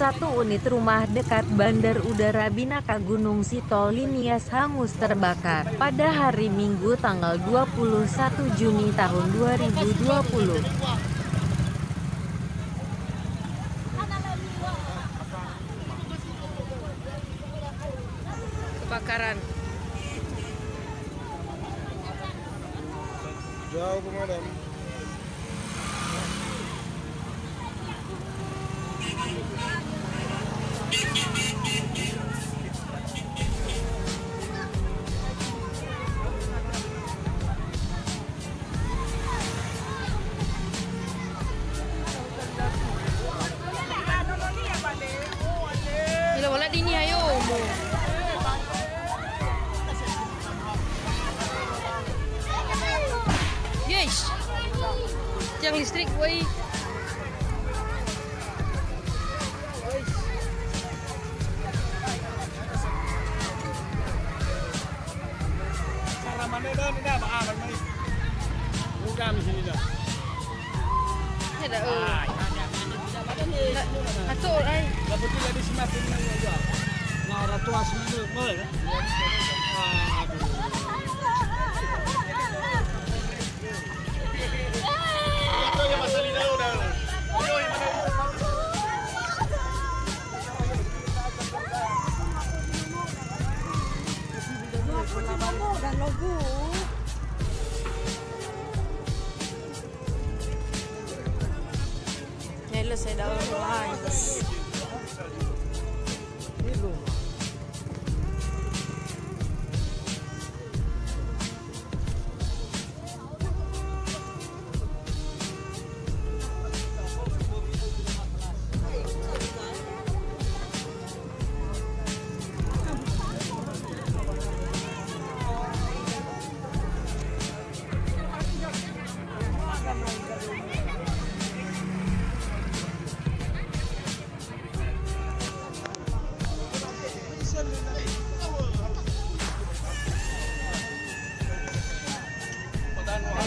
Satu unit rumah dekat Bandar Udara Binaka Gunung Sitol Linias hangus terbakar pada hari Minggu tanggal 21 Juni tahun 2020. Kebakaran. Jauh pemadam. Bila bola dini ayo mo. Yes. Tiang listrik boy. Cara mana dah ni dah baaran mai. Bukan di sini dah. Ada atur ai. Dapat dia di semakin mana aja. Nah, orang tua semua mel. Aduh. Itu yang masalah dah udah. Ayo mana? Dan logo. Nela saya dah online.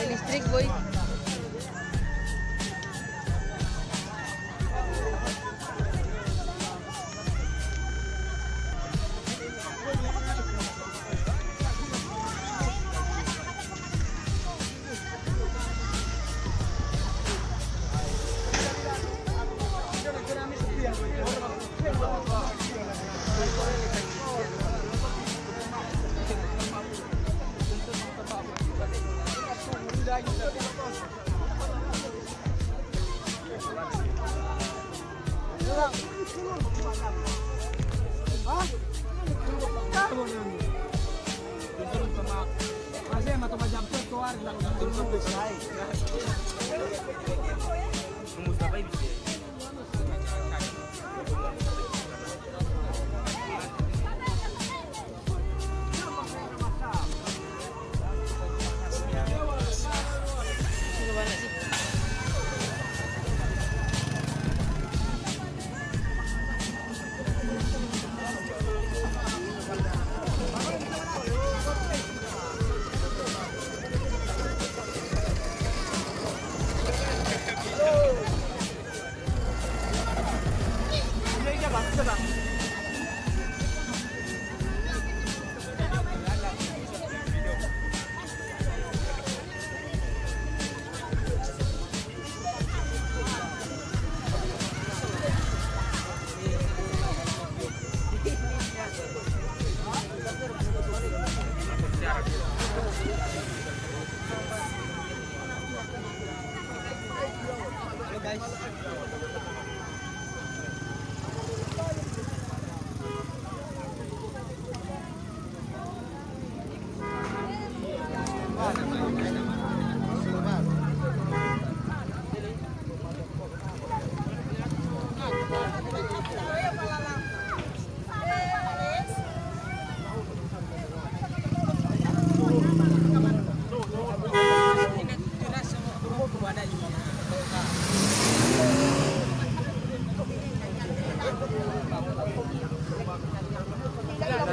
Listrik boy.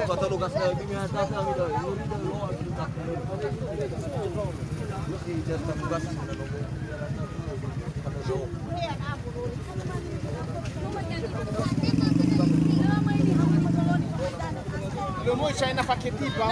Kata lukas lagi ni atas lagi dah. Ini dah luar kita. Mesti jadi tugas pada logo. Pada logo. saya nak pakai tiba.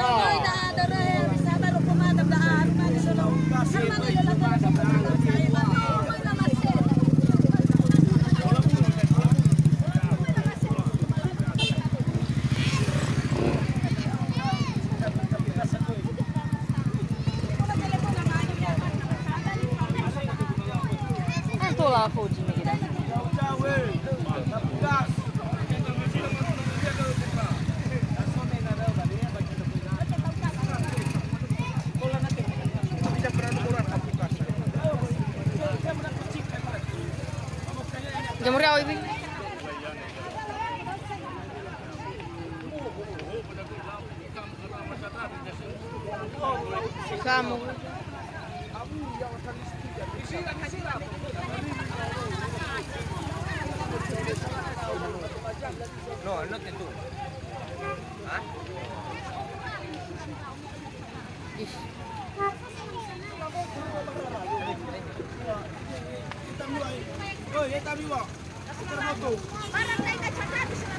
Itulah aku Jimmy kita. Jamur kau ibu. Kamu. No, no tentu. Hah? Oh, ya tapi wah. Termoto. Parang tayo na-chat sila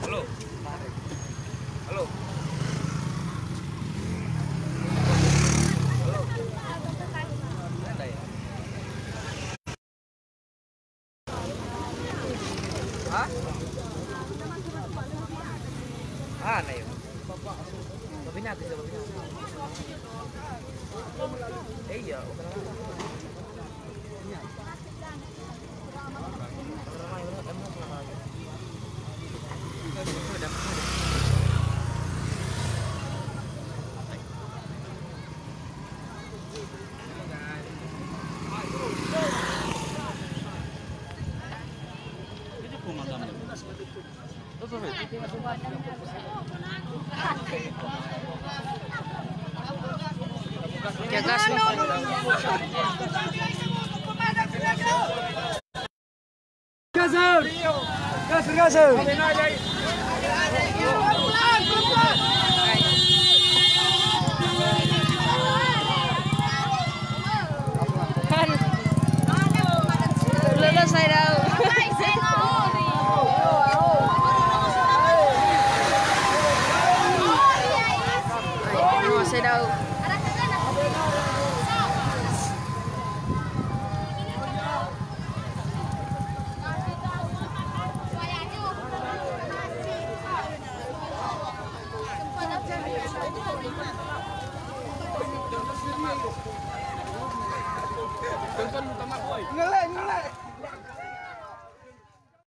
Halo. Halo. Hah? Ah, na yun. Babi natin sa babi natin. Eh, ya. Ya gas. Gaser! Gaser, gaser!